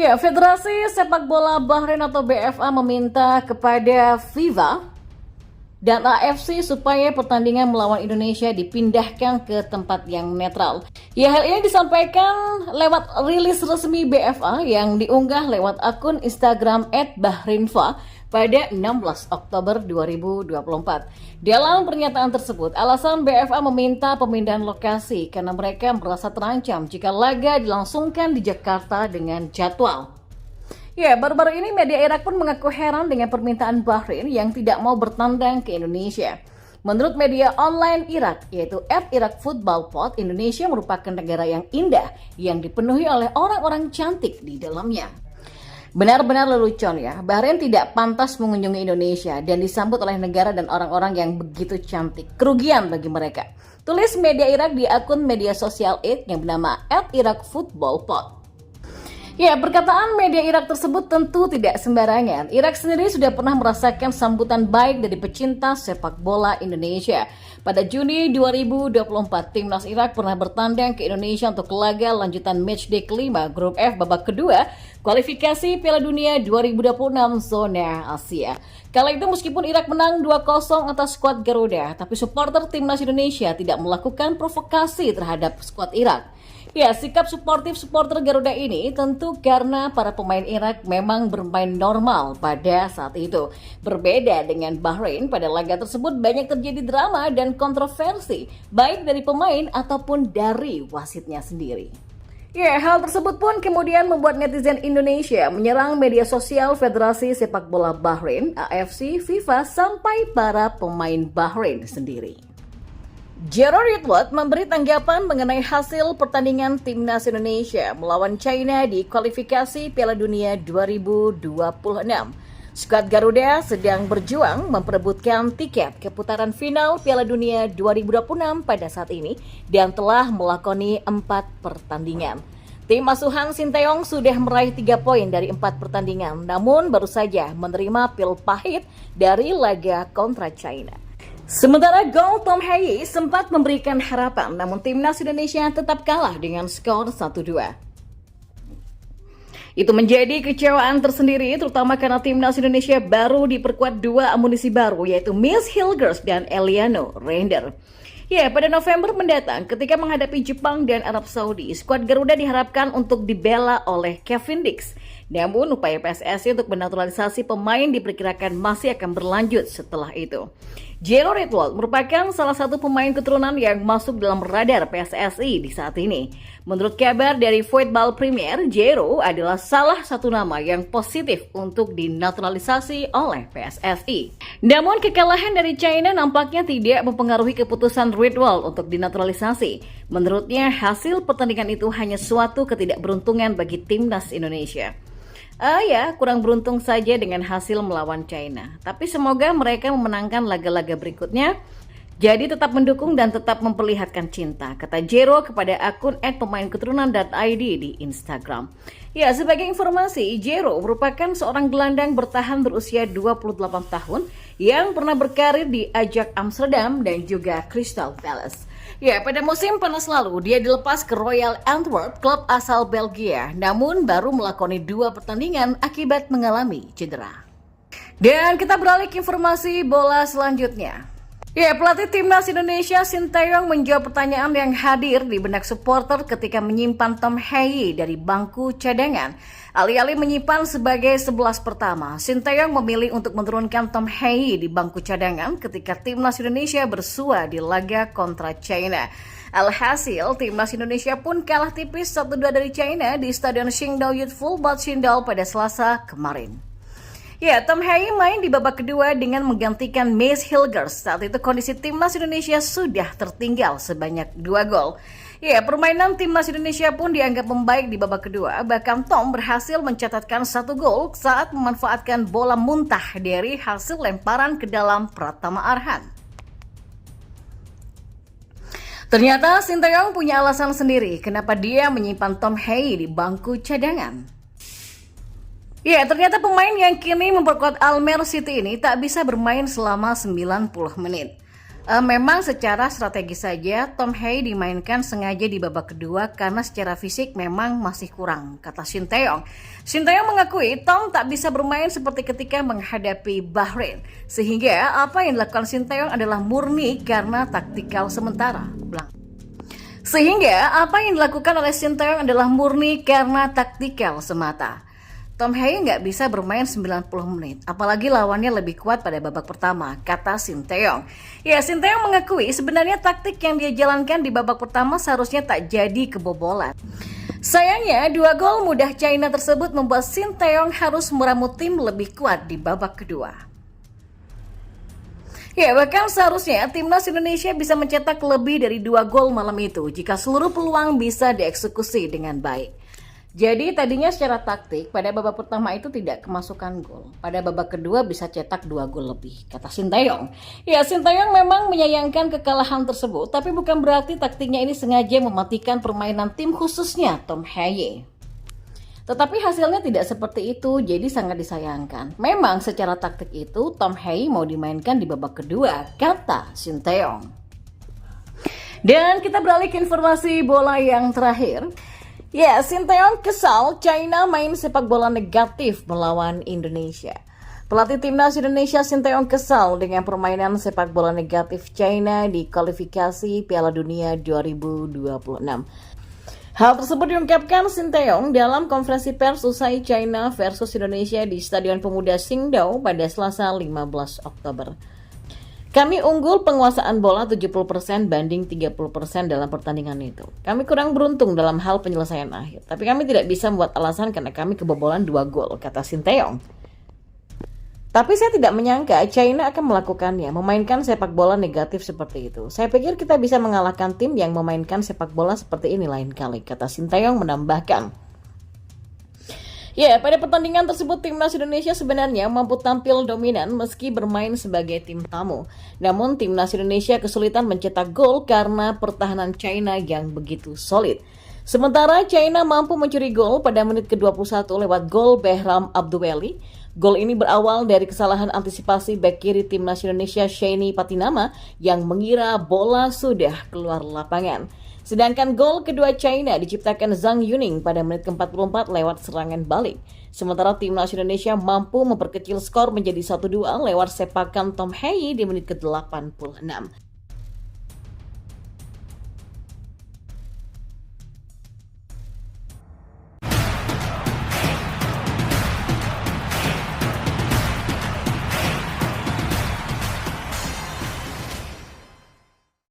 Ya, Federasi Sepak Bola Bahrain atau BFA meminta kepada FIFA dan AFC supaya pertandingan melawan Indonesia dipindahkan ke tempat yang netral. Ya, hal ini disampaikan lewat rilis resmi BFA yang diunggah lewat akun Instagram @bahrainfa pada 16 Oktober 2024. Dalam pernyataan tersebut, alasan BFA meminta pemindahan lokasi karena mereka merasa terancam jika laga dilangsungkan di Jakarta dengan jadwal. Ya, baru-baru ini media Irak pun mengaku heran dengan permintaan Bahrain yang tidak mau bertandang ke Indonesia. Menurut media online Irak, yaitu @irakfootballpod, Indonesia merupakan negara yang indah yang dipenuhi oleh orang-orang cantik di dalamnya. Benar-benar lelucon ya, Bahrain tidak pantas mengunjungi Indonesia dan disambut oleh negara dan orang-orang yang begitu cantik. Kerugian bagi mereka. Tulis media Irak di akun media sosial yang bernama @irakfootballpod. Ya, perkataan media Irak tersebut tentu tidak sembarangan. Irak sendiri sudah pernah merasakan sambutan baik dari pecinta sepak bola Indonesia. Pada Juni 2024, timnas Irak pernah bertandang ke Indonesia untuk laga lanjutan matchday kelima Grup F babak kedua kualifikasi Piala Dunia 2026 zona Asia. Kala itu meskipun Irak menang 2-0 atas skuad Garuda, tapi supporter timnas Indonesia tidak melakukan provokasi terhadap skuad Irak. Ya, sikap supporter Garuda ini tentu karena para pemain Irak memang bermain normal pada saat itu. Berbeda dengan Bahrain, pada laga tersebut banyak terjadi drama dan kontroversi, baik dari pemain ataupun dari wasitnya sendiri. Ya, hal tersebut pun kemudian membuat netizen Indonesia menyerang media sosial Federasi Sepak Bola Bahrain, AFC, FIFA, sampai para pemain Bahrain sendiri. Jero Ridwan memberi tanggapan mengenai hasil pertandingan timnas Indonesia melawan China di kualifikasi Piala Dunia 2026. Skuad Garuda sedang berjuang memperebutkan tiket ke putaran final Piala Dunia 2026 pada saat ini dan telah melakoni 4 pertandingan. Tim asuhan Sinteyong sudah meraih 3 poin dari 4 pertandingan, namun baru saja menerima pil pahit dari laga kontra China. Sementara gol Tom Hayi sempat memberikan harapan, namun timnas Indonesia tetap kalah dengan skor 1-2. Itu menjadi kecewaan tersendiri, terutama karena timnas Indonesia baru diperkuat 2 amunisi baru, yaitu Miss Hilgers dan Eliano Render. Ya, pada November mendatang ketika menghadapi Jepang dan Arab Saudi, skuad Garuda diharapkan untuk dibela oleh Kevin Dix. Namun upaya PSSI untuk menaturalisasi pemain diperkirakan masih akan berlanjut setelah itu. Jero Ridwan merupakan salah satu pemain keturunan yang masuk dalam radar PSSI di saat ini. Menurut kabar dari Football Premier, Jero adalah salah satu nama yang positif untuk dinaturalisasi oleh PSSI. Namun kekalahan dari China nampaknya tidak mempengaruhi keputusan Ridwan untuk dinaturalisasi. Menurutnya hasil pertandingan itu hanya suatu ketidakberuntungan bagi timnas Indonesia. Kurang beruntung saja dengan hasil melawan China. Tapi semoga mereka memenangkan laga-laga berikutnya. Jadi tetap mendukung dan tetap memperlihatkan cinta, kata Jero kepada akun @pemainketurunan.id di Instagram. Ya, sebagai informasi, Jero merupakan seorang gelandang bertahan berusia 28 tahun yang pernah berkarir di Ajax Amsterdam dan juga Crystal Palace. Ya, pada musim panas lalu, dia dilepas ke Royal Antwerp, klub asal Belgia, namun baru melakoni 2 pertandingan akibat mengalami cedera. Dan kita beralih ke informasi bola selanjutnya. Ya, pelatih timnas Indonesia Sinteyong menjawab pertanyaan yang hadir di benak supporter ketika menyimpan Tom Hayi dari bangku cadangan. Alih-alih menyimpan sebagai 11 pertama, Sinteyong memilih untuk menurunkan Tom Hayi di bangku cadangan ketika timnas Indonesia bersua di laga kontra China. Alhasil, timnas Indonesia pun kalah tipis 1-2 dari China di Stadion Qingdao Youthful Bad Qingdao pada Selasa kemarin. Ya, Tom Hayi main di babak kedua dengan menggantikan Miss Hilgers. Saat itu kondisi timnas Indonesia sudah tertinggal sebanyak 2 gol. Ya, permainan timnas Indonesia pun dianggap membaik di babak kedua. Bahkan Tom berhasil mencatatkan 1 gol saat memanfaatkan bola muntah dari hasil lemparan ke dalam Pratama Arhan. Ternyata Sinteyong punya alasan sendiri kenapa dia menyimpan Tom Hayi di bangku cadangan. Ya, ternyata pemain yang kini memperkuat Almer City ini tak bisa bermain selama 90 menit. Memang secara strategis saja Tom Hye dimainkan sengaja di babak kedua karena secara fisik memang masih kurang, kata Shin Tae-yong. Shin Tae-yong mengakui Tom tak bisa bermain seperti ketika menghadapi Bahrain, sehingga apa yang dilakukan Shin Tae-yong adalah murni karena taktikal sementara. Sehingga apa yang dilakukan oleh Shin Tae-yong adalah murni karena taktikal semata. Tom Hye nggak bisa bermain 90 menit, apalagi lawannya lebih kuat pada babak pertama, kata Shin Tae-yong. Ya, Shin Tae-yong mengakui sebenarnya taktik yang dia jalankan di babak pertama seharusnya tak jadi kebobolan. Sayangnya, 2 gol mudah China tersebut membuat Shin Tae-yong harus meramu tim lebih kuat di babak kedua. Ya, bahkan seharusnya timnas Indonesia bisa mencetak lebih dari 2 gol malam itu jika seluruh peluang bisa dieksekusi dengan baik. Jadi tadinya secara taktik pada babak pertama itu tidak kemasukan gol. Pada babak kedua bisa cetak 2 gol lebih, kata Shin Tae-yong. Ya, Shin Tae-yong memang menyayangkan kekalahan tersebut, tapi bukan berarti taktiknya ini sengaja mematikan permainan tim khususnya Tom Hye. Tetapi hasilnya tidak seperti itu, jadi sangat disayangkan. Memang secara taktik itu Tom Hye mau dimainkan di babak kedua, kata Shin Tae-yong. Dan kita beralih ke informasi bola yang terakhir. Ya, Shin Tae-yong kesal China main sepak bola negatif melawan Indonesia. Pelatih timnas Indonesia Shin Tae-yong kesal dengan permainan sepak bola negatif China di kualifikasi Piala Dunia 2026. Hal tersebut diungkapkan Shin Tae-yong dalam konferensi pers usai China versus Indonesia di Stadion Pemuda Qingdao pada Selasa 15 Oktober. Kami unggul penguasaan bola 70% banding 30% dalam pertandingan itu. Kami kurang beruntung dalam hal penyelesaian akhir. Tapi kami tidak bisa membuat alasan karena kami kebobolan 2 gol, kata Shin Tae-yong. Tapi saya tidak menyangka China akan melakukannya, memainkan sepak bola negatif seperti itu. Saya pikir kita bisa mengalahkan tim yang memainkan sepak bola seperti ini lain kali, kata Shin Tae-yong menambahkan. Ya, pada pertandingan tersebut timnas Indonesia sebenarnya mampu tampil dominan meski bermain sebagai tim tamu. Namun timnas Indonesia kesulitan mencetak gol karena pertahanan China yang begitu solid. Sementara China mampu mencuri gol pada menit ke-21 lewat gol Behram Abduweli. Gol ini berawal dari kesalahan antisipasi bek kiri timnas Indonesia Sheini Patinama yang mengira bola sudah keluar lapangan. Sedangkan gol kedua China diciptakan Zhang Yuning pada menit ke-44 lewat serangan balik. Sementara timnas Indonesia mampu memperkecil skor menjadi 1-2 lewat sepakan Tom Hye di menit ke-86.